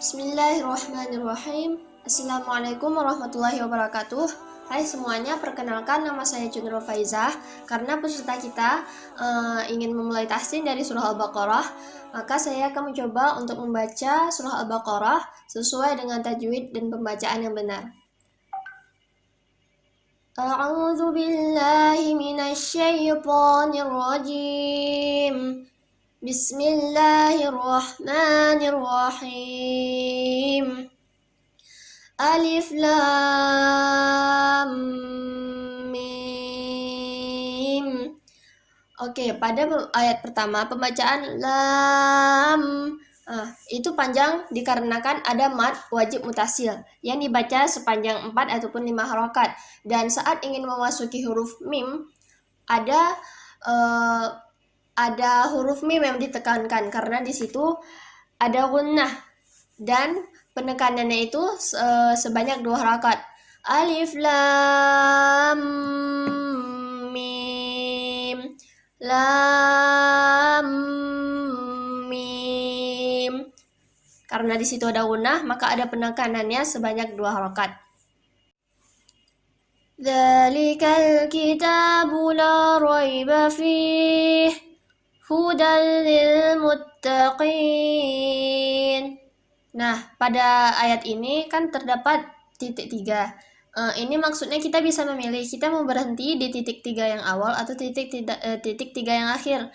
Bismillahirrahmanirrahim. Assalamualaikum warahmatullahi wabarakatuh. Hai semuanya, perkenalkan nama saya Junur Faizah. Karena peserta kita ingin memulai tahsin dari surah Al-Baqarah, maka saya akan mencoba untuk membaca surah Al-Baqarah sesuai dengan tajwid dan pembacaan yang benar. A'udzu billahi minasy syaithanir rajim. Bismillahirrahmanirrahim. Alif Lam Mim. Oke, pada ayat pertama pembacaan lam itu panjang dikarenakan ada mad wajib mutasil yang dibaca sepanjang 4 ataupun 5 harokat. Dan saat ingin memasuki huruf mim ada huruf mim yang ditekankan karena di situ ada gunnah dan penekanannya itu sebanyak 2 harakat. Alif lam mim lam mim. Karena di situ ada gunnah, maka ada penekanannya sebanyak 2 harakat. Dzalikal kitabu la raiba fihi hudan lil muttaqin. Nah, pada ayat ini kan terdapat titik 3. Ini maksudnya kita bisa memilih, kita mau berhenti di titik 3 yang awal atau titik 3 yang akhir.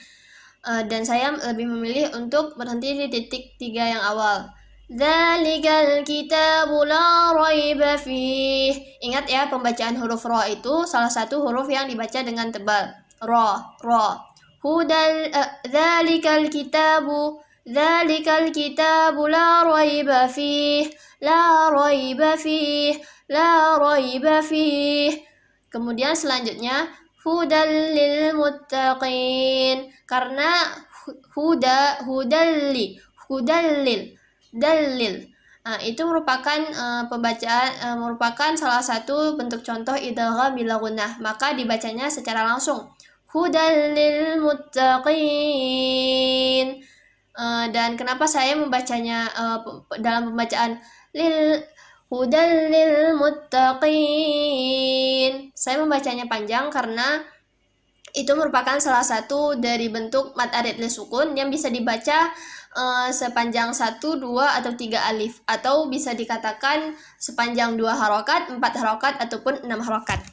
Dan saya lebih memilih untuk berhenti di titik 3 yang awal. Dzalikal kitabu la raiba fihi. Ingat ya, pembacaan huruf ra itu salah satu huruf yang dibaca dengan tebal. Ra. Hudal dzalikal kitabu la raiba fihi la raiba fihi. Kemudian selanjutnya hudal lil muttaqin, karena dalil. Itu merupakan merupakan salah satu bentuk contoh idgham bila gunnah, maka dibacanya secara langsung. Hudan lil muttaqin. Dan kenapa saya membacanya dalam pembacaan hudan lil muttaqin, saya membacanya panjang karena itu merupakan salah satu dari bentuk mad arid li sukun yang bisa dibaca sepanjang 1, 2, atau 3 alif, atau bisa dikatakan sepanjang 2 harokat, 4 harokat, ataupun 6 harokat.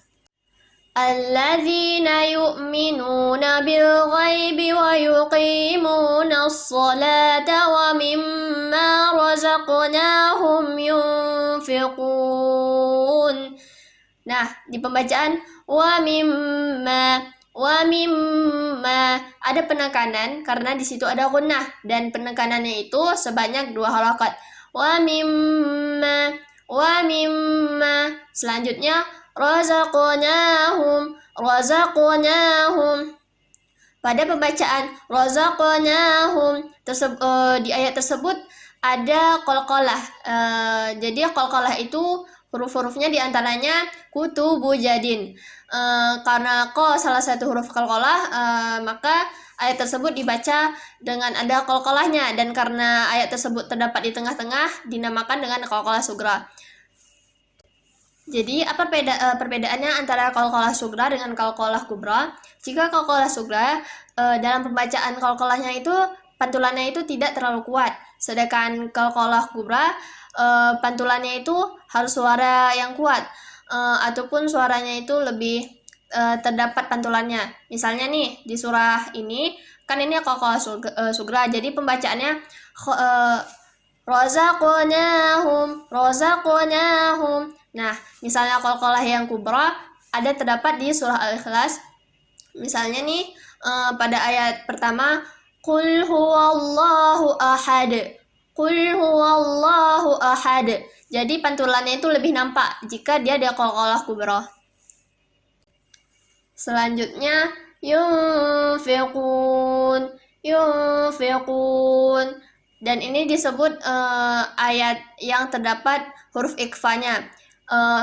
Alladzina yu'minuna bil ghaibi wa yuqimuna as-salata wa mimma razaqnahum yunfiqun. Nah, di pembacaan wa mimma ada penekanan karena di situ ada gunnah dan penekanannya itu sebanyak 2 harakat. Wa mimma. Selanjutnya razaqnahum. Pada pembacaan razaqnahum di ayat tersebut ada qalqalah. Jadi qalqalah itu huruf-hurufnya diantaranya kutubu jadin. Karena salah satu huruf qalqalah, maka ayat tersebut dibaca dengan ada qalqalahnya, dan karena ayat tersebut terdapat di tengah-tengah dinamakan dengan qalqalah sugra. Jadi apa perbedaannya antara qalqalah sugra dengan qalqalah kubra? Jika qalqalah sugra dalam pembacaan qalqalahnya itu pantulannya itu tidak terlalu kuat, sedangkan qalqalah kubra pantulannya itu harus suara yang kuat, ataupun suaranya itu lebih terdapat pantulannya. Misalnya nih di surah ini kan ini qalqalah sugra, jadi pembacaannya razaqnahum. Nah, misalnya qalqalah yang kubra ada terdapat di surah Al-Ikhlas. Misalnya nih pada ayat pertama Qul huwallahu ahad. Jadi pantulannya itu lebih nampak jika dia ada qalqalah kubra. Selanjutnya yunfiqun. Dan ini disebut ayat yang terdapat huruf ikhfanya.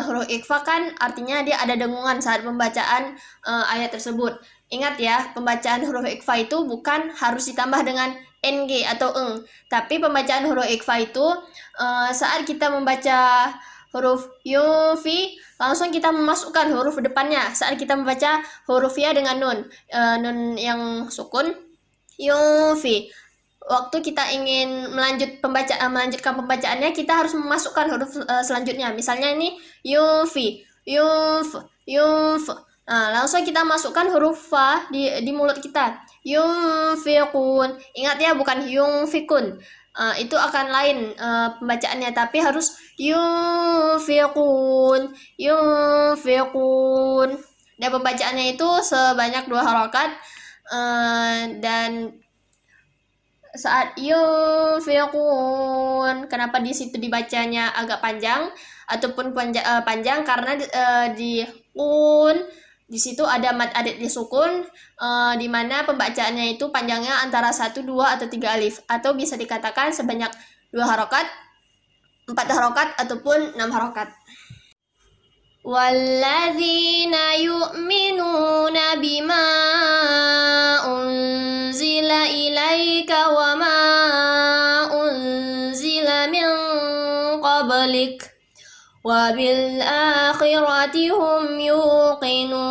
Huruf ikhfa kan artinya dia ada dengungan saat pembacaan ayat tersebut. Ingat ya, pembacaan huruf ikhfa itu bukan harus ditambah dengan ng atau eng. Tapi pembacaan huruf ikhfa itu saat kita membaca huruf yufi langsung kita memasukkan huruf depannya. Saat kita membaca huruf ya dengan nun, nun yang sukun, yufi. Waktu kita ingin melanjutkan pembacaannya, kita harus memasukkan huruf selanjutnya. Misalnya ini yufi, yuf. Nah, langsung kita masukkan huruf fa di mulut kita. Yunfiqun. Ingat ya, bukan yunfikun. Itu akan lain pembacaannya, tapi harus yunfiqun. Dan pembacaannya itu sebanyak 2 harokat. Dan saat yunfiqun, kenapa di situ dibacanya agak panjang ataupun panjang karena di kun di situ ada mad adik disukun, di mana pembacaannya itu panjangnya antara 1, 2 atau 3 alif, atau bisa dikatakan sebanyak 2 harokat, 4 harokat ataupun 6 harokat. Walladzina yu'minuna bima unzila ilaika wa ma unzila min qablik wa bil akhirati hum yuqinun.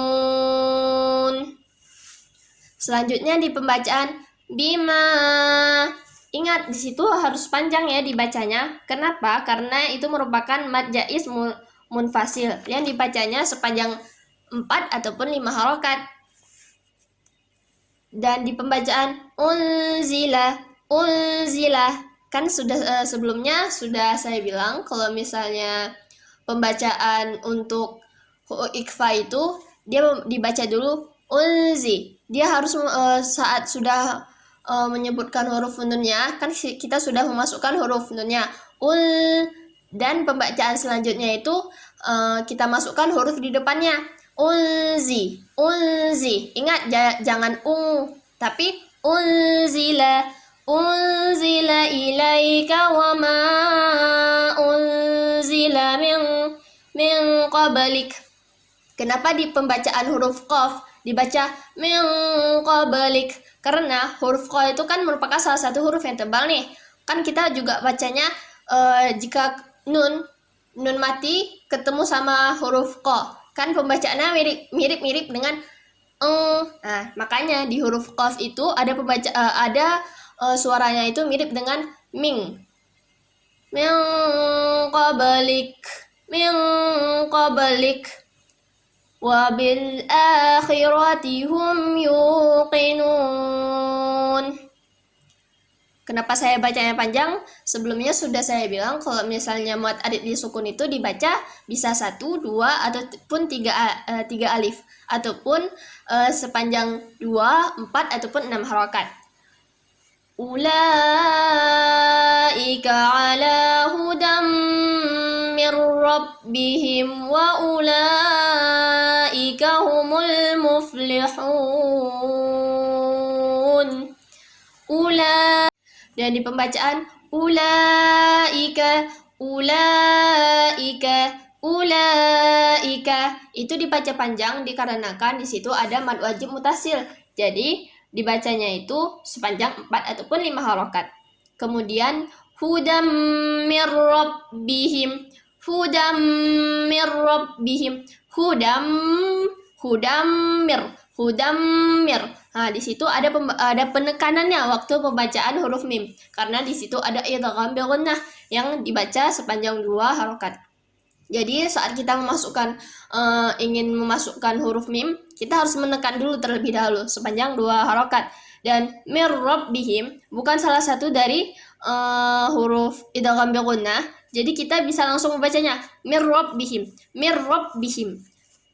Selanjutnya di pembacaan bima. Ingat, di situ harus panjang ya dibacanya. Kenapa? Karena itu merupakan mad jaiz munfasil yang dibacanya sepanjang 4 ataupun 5 harokat. Dan di pembacaan unzila kan sudah sebelumnya sudah saya bilang kalau misalnya pembacaan untuk ikhfa itu dia dibaca dulu unzi. Dia harus saat sudah menyebutkan huruf nunnya, kan kita sudah memasukkan huruf nunnya dan pembacaan selanjutnya itu kita masukkan huruf di depannya. Unzi. Ingat, jangan tapi unzila ilaika wa ma unzila min qablik. Kenapa di pembacaan huruf qaf dibaca min qablik? Karena huruf qaf itu kan merupakan salah satu huruf yang tebal nih. Kan kita juga bacanya jika nun mati ketemu sama huruf qaf, kan pembacaannya mirip dengan Nah, makanya di huruf qaf itu ada suaranya itu mirip dengan min qablik wa bil akhirati hum yuqinun. Kenapa saya bacanya panjang? Sebelumnya sudah saya bilang kalau misalnya mad adik disukun itu dibaca bisa 1, 2 ataupun 3 alif, ataupun sepanjang 2, 4 ataupun 6 harokat. Ulaika ala hudam mir rabbihim wa ulaika humul muflihun. Dan di pembacaan ulaika itu dibaca panjang dikarenakan di situ ada mad wajib mutasil. Jadi dibacanya itu sepanjang 4 ataupun 5 harokat. Kemudian hudam mir rabbihim. Hudammir. Nah, di situ ada penekanannya waktu pembacaan huruf mim, karena di situ ada idgham bil gunnah yang dibaca sepanjang 2 harokat. Jadi saat kita ingin memasukkan huruf mim, kita harus menekan dulu terlebih dahulu sepanjang 2 harokat. Dan mir rabbihim bukan salah satu dari huruf idgham bil gunnah. Jadi kita bisa langsung membacanya mir rabbihim.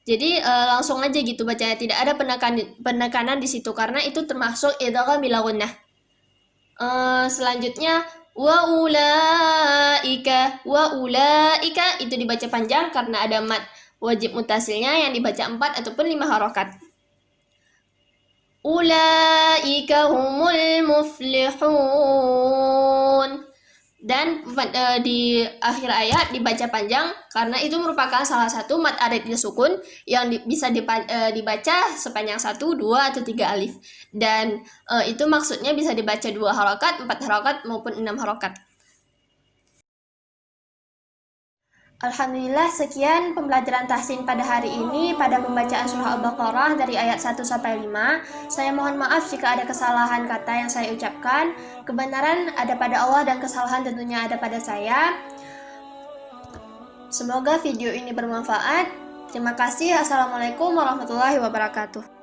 Jadi langsung aja gitu bacanya, tidak ada penekanan di situ karena itu termasuk idgham bil gunnah. Selanjutnya wa ulaika itu dibaca panjang karena ada mad wajib mutasilnya yang dibaca 4 ataupun 5 harokat. Ulaika humul muflihun. Dan di akhir ayat dibaca panjang karena itu merupakan salah satu mad arid sukun yang bisa dibaca sepanjang 1, 2, atau 3 alif. Dan itu maksudnya bisa dibaca 2 harokat, 4 harokat, maupun 6 harokat. Alhamdulillah, sekian pembelajaran tahsin pada hari ini pada pembacaan surah Al-Baqarah dari ayat 1 sampai 5. Saya mohon maaf jika ada kesalahan kata yang saya ucapkan. Kebenaran ada pada Allah dan kesalahan tentunya ada pada saya. Semoga video ini bermanfaat. Terima kasih. Assalamualaikum warahmatullahi wabarakatuh.